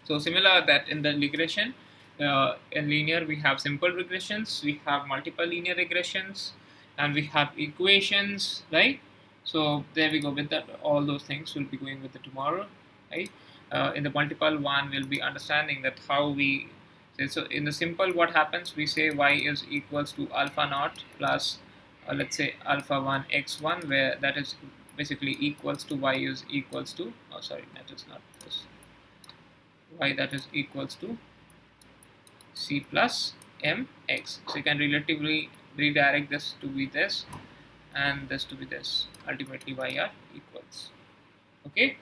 So similar that in the regression, in linear we have simple regressions, we have multiple linear regressions, and we have equations, right? So there we go with that. All those things we'll be going with it tomorrow, right? In the multiple one, we'll be understanding that how we say. So in the simple, what happens? We say y is equals to alpha naught plus let's say alpha 1 x1, where that is basically equals to y is equals to, oh sorry, that is not this, y that is equals to c plus mx. So you can relatively redirect this to be this, and this to be this. Ultimately yr equals. Okay,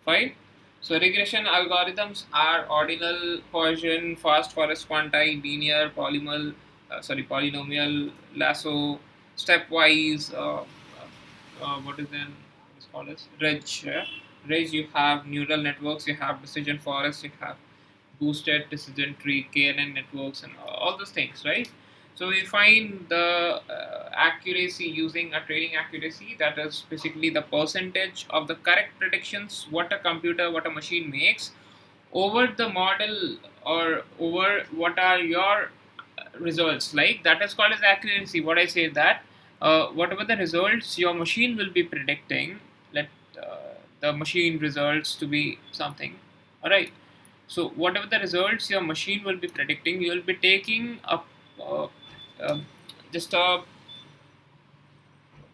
fine. So regression algorithms are ordinal, Gaussian, fast forest quanti, linear, polynomial, lasso, stepwise. What is then? What is called as ridge. Yeah? Ridge. You have neural networks. You have decision forest. You have boosted decision tree, KNN networks, and all those things, right? So we find the accuracy using a training accuracy, that is basically the percentage of the correct predictions what a computer, what a machine makes over the model or over what are your results. Like that is called as accuracy. What I say that whatever the results your machine will be predicting, let the machine results to be something. All right. So whatever the results your machine will be predicting, you will be taking a uh, um, just a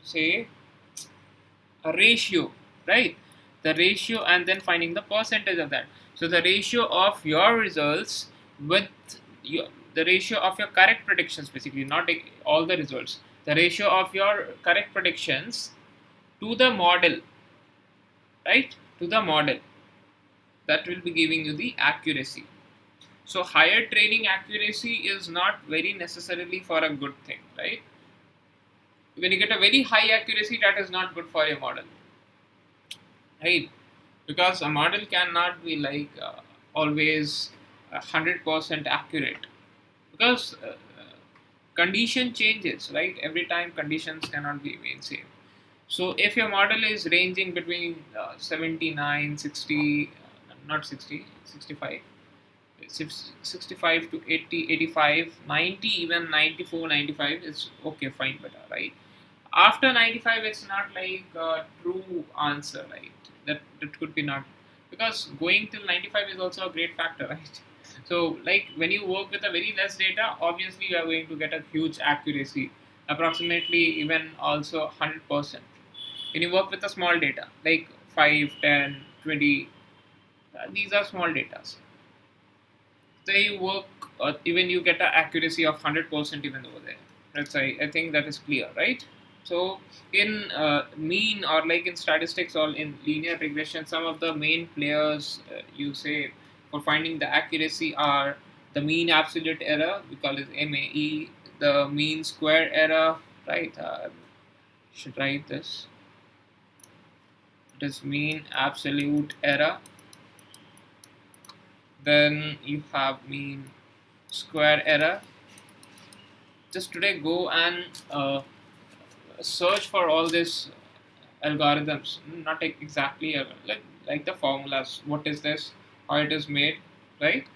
say a ratio, right? The ratio and then finding the percentage of that. So the ratio of your results with your, the ratio of your correct predictions, basically not all the results. The ratio of your correct predictions to the model, right? To the model that will be giving you the accuracy. So higher training accuracy is not very necessarily for a good thing, right? When you get a very high accuracy, that is not good for your model, right? Because a model cannot be like always 100% accurate, because condition changes, right? Every time conditions cannot be same. So if your model is ranging between 79, 60, not 60, 65, 65 to 80, 85, 90, even 94, 95 is okay, fine, better, right? After 95, it's not like a true answer, right? That could be not, because going till 95 is also a great factor, right? So like when you work with a very less data, obviously you are going to get a huge accuracy, approximately even also 100%. When you work with a small data like 5, 10, 20, these are small data. They work, even you get an accuracy of 100% even over there. I think that is clear, right? So in mean, or like in statistics or in linear regression, some of the main players you say for finding the accuracy are the mean absolute error, we call it MAE, the mean square error, right? Should write this. It is mean absolute error. Then you have mean square error. Just today go and search for all these algorithms, not exactly like the formulas, what is this, how it is made, right?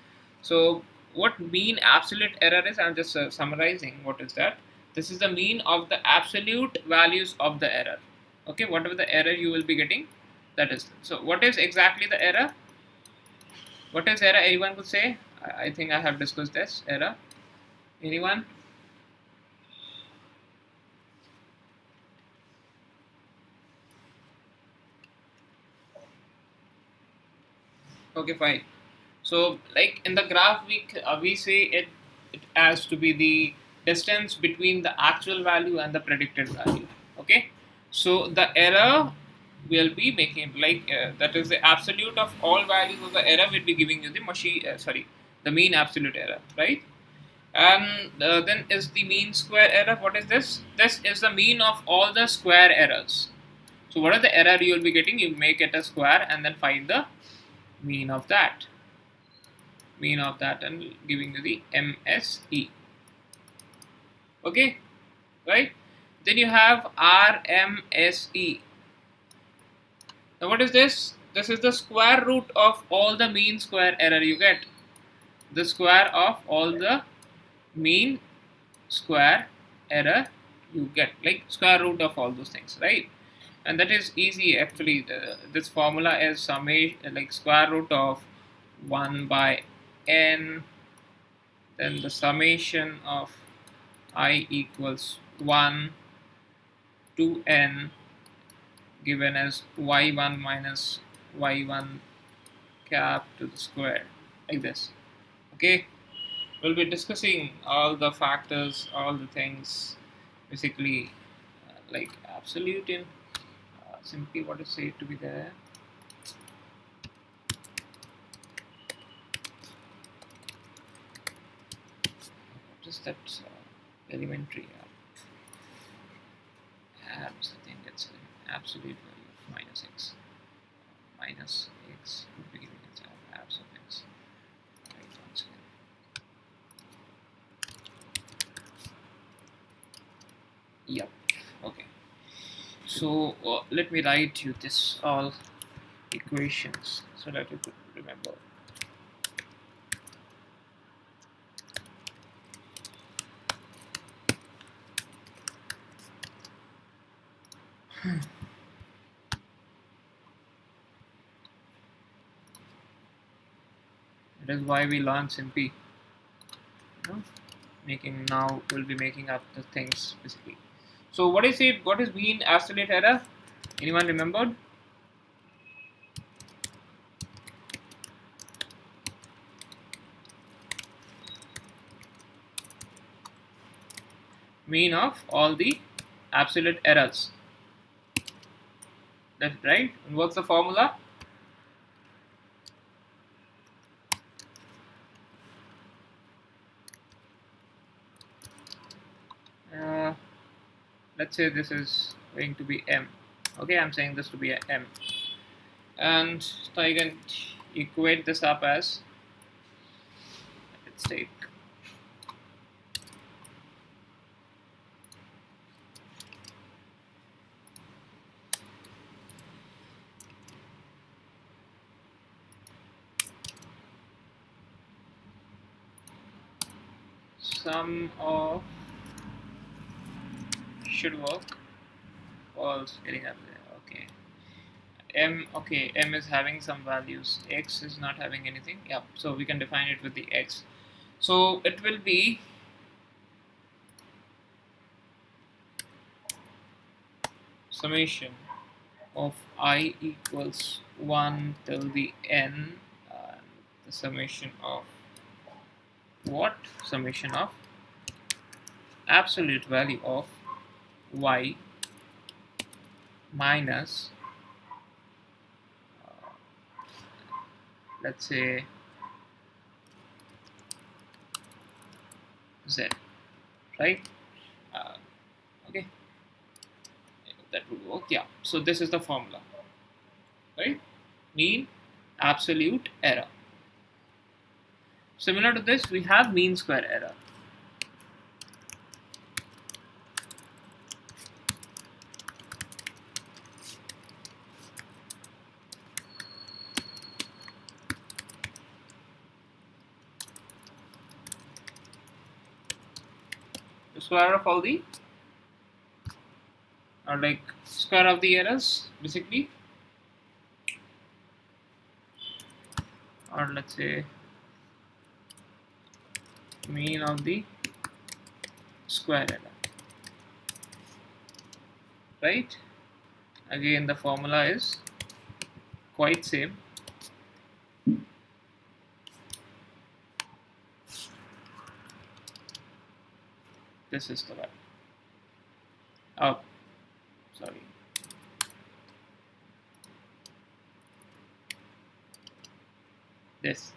So what mean absolute error is, I'm just summarizing what is that. This is the mean of the absolute values of the error. Okay, whatever the error you will be getting, that is. So what is exactly the error? What is error? Anyone could say? I think I have discussed this error. Anyone? Okay, fine. So, like in the graph, we say it has to be the distance between the actual value and the predicted value. Okay, so the error will be making like that is the absolute of all values of the error will be giving you the the mean absolute error, right? And then is the mean square error. What is this? This is the mean of all the square errors. So what are the error you will be getting? You make it a square and then find the mean of that and giving you the MSE. Okay, right? Then you have RMSE. Now what is this? This is the square root of all the mean square error you get. The square of all the mean square error you get, like square root of all those things, right? And that is easy actually. This formula is summation, like square root of 1 by n, then the summation of I equals 1 to n given as y1 minus y1 cap to the square, like this. Okay, we'll be discussing all the factors, all the things basically like absolute in simply what is said to be there. Just that elementary abs, I think it's an absolute value of minus x. Minus x would be giving us abs of x. Right, once again. Yep. Okay. So let me write you this all equations so that you could remember. That is why we learn simply. We'll be making up the things basically. So what is it? What is mean absolute error? Anyone remembered? Mean of all the absolute errors. That's right. And what's the formula? Let's say this is going to be m. Okay, I'm saying this to be a m, and so I can equate this up as, let's take sum of should work. False, getting up there. Okay. M is having some values. X is not having anything. Yeah. So we can define it with the x. So it will be summation of I equals 1 till the n. The summation of what? Summation of absolute value of y minus let's say z, right? Okay, that would work. Yeah, so this is the formula, right? Mean absolute error. Similar to this, we have mean square error. The square of all the, or like square of the errors basically, or let's say mean of the square error, right? Again, the formula is quite same. This is the value. Oh, sorry. This,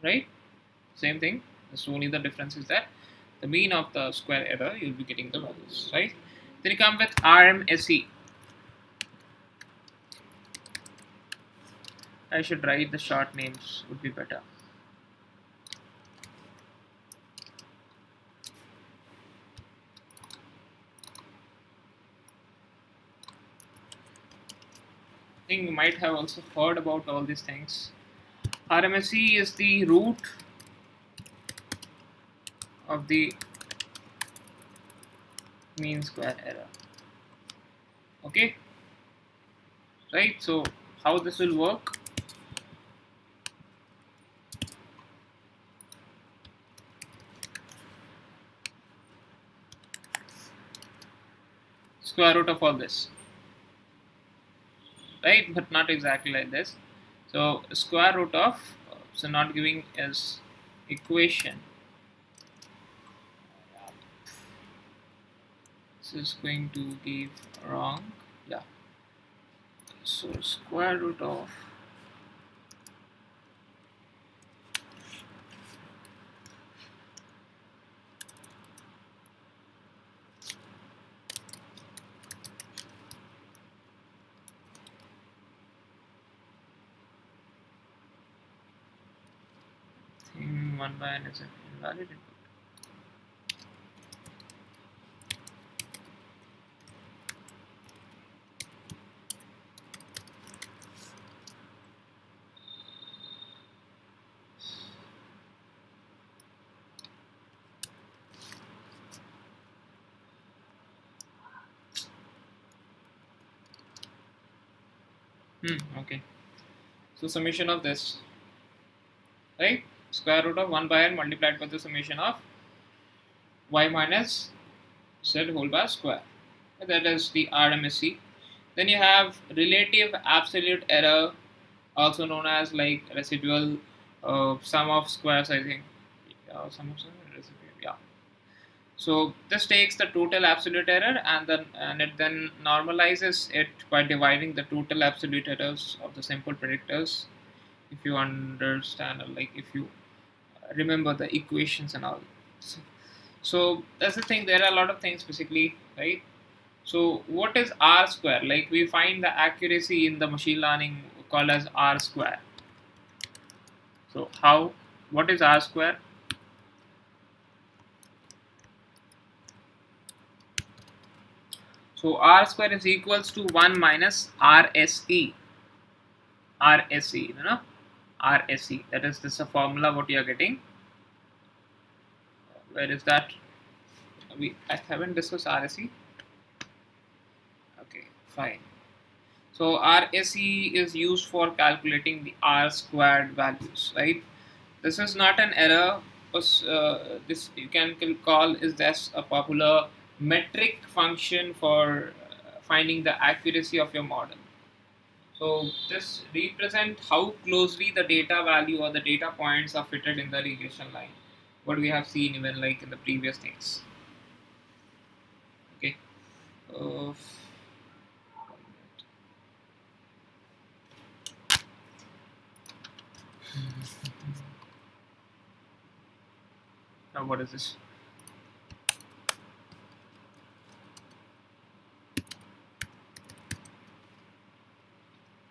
right? Same thing. Just only the difference is that the mean of the square error, you'll be getting the values, right? Then you come with RMSE. I should write the short names, would be better. I think you might have also heard about all these things. RMSE is the root of the mean square error. Okay, right? So how this will work? Square root of all this, right? But not exactly like this. So square root of, so not giving as equation. this is going to give wrong. Yeah. So square root of thing 1 by n is an invalid input. Okay. So summation of this, right? Square root of 1 by n multiplied by the summation of y minus z whole by square. That is the RMSE. Then you have relative absolute error, also known as like residual sum of squares, I think. Sum of squares, residual, yeah. So this takes the total absolute error and it then normalizes it by dividing the total absolute errors of the simple predictors. If you understand, or like if you remember the equations and all. So that's the thing. There are a lot of things basically, right? So what is R square? Like we find the accuracy in the machine learning called as R square. So how? What is R square? So R square is equals to 1 minus RSE. RSE, you know, RSE. That is this a formula what you are getting. Where is that? I haven't discussed RSE. Okay, fine. So RSE is used for calculating the R squared values, right? This is not an error. This you can call is this a popular metric function for finding the accuracy of your model. So this represents how closely the data value or the data points are fitted in the regression line. What we have seen even like in the previous things. Okay. Uh, now what is this?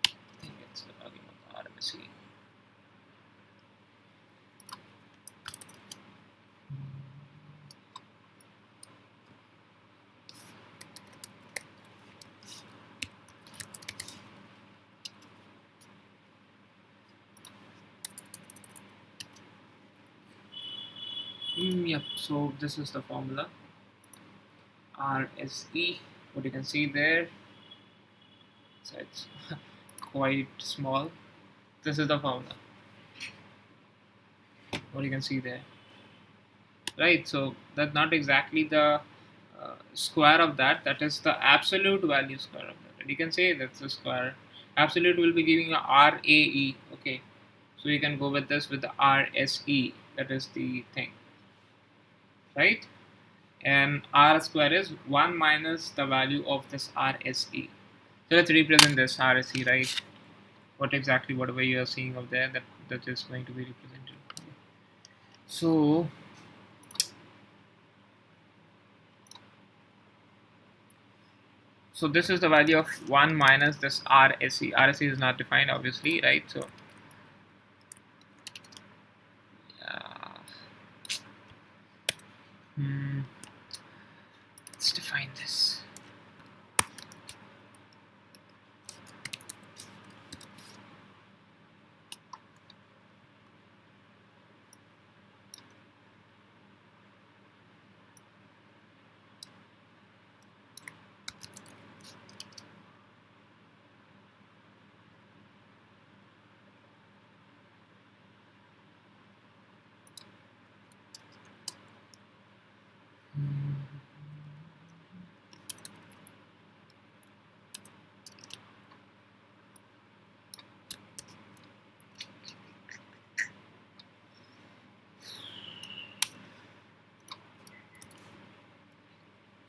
I think it's the login of RMSE. Yep, so this is the formula RSE. What you can see there, so it's quite small. This is the formula. What you can see there, right? So that's not exactly the square of that. That is the absolute value square of that. And you can say that's the square. Absolute will be giving a RAE. Okay, so you can go with this with the RSE. That is the thing, right? And R square is 1 minus the value of this RSE. So let's represent this RSE, right? What exactly whatever you are seeing up there, that is going to be represented. So this is the value of 1 minus this RSE. RSE is not defined obviously, right? So let's define this.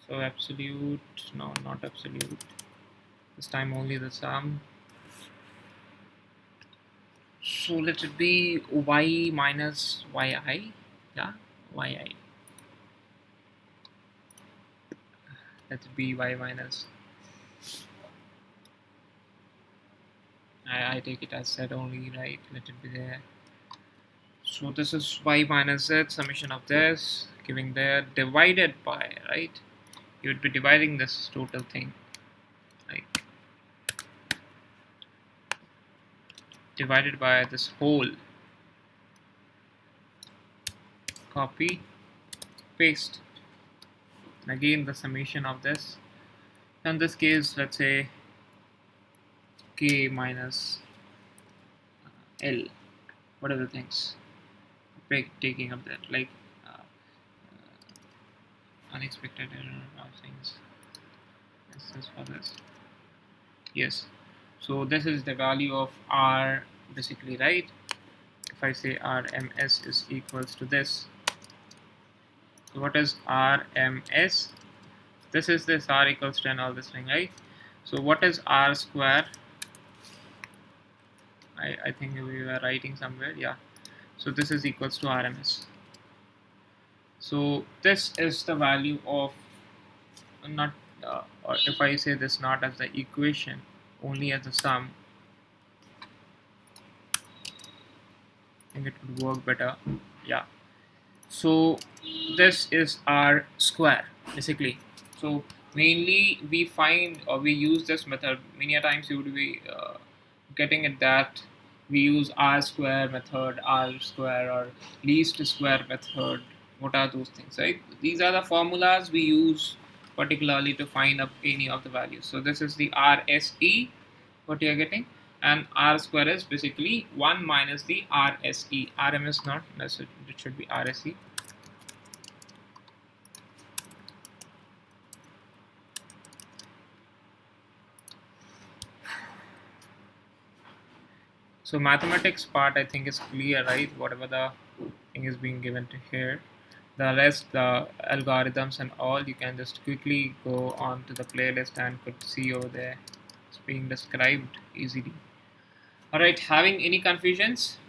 So absolute, no, not absolute. This time only the sum. So let it be y minus yi. Yeah, yi. Let it be y minus. I take it as z only, right? Let it be there. So this is y minus z, summation of this, giving there, divided by, right? You would be dividing this total thing, like divided by this whole. Copy, paste. And again the summation of this. In this case, let's say k minus l. What are the things? Taking up that, like unexpected error of things. This is for this. Yes. So this is the value of r basically, right? If I say RMS is equals to this. So what is RMS? This is this r equals to and all this thing, right? So what is r square? I think we were writing somewhere, yeah. So this is equals to RMS. So this is the value of not, or if I say this not as the equation, only as the sum, I think it would work better. Yeah. So this is r square basically. So mainly we find, or we use this method many a times. You would be getting it that we use r square method, r square, or least square method. What are those things, right? These are the formulas we use particularly to find up any of the values. So this is the RSE, what you are getting, and r square is basically 1 minus the RSE. RMS not, it should be RSE. So mathematics part I think is clear, right? Whatever the thing is being given to here. The rest, the algorithms and all, you can just quickly go on to the playlist and could see over there. It's being described easily. Alright, having any confusions?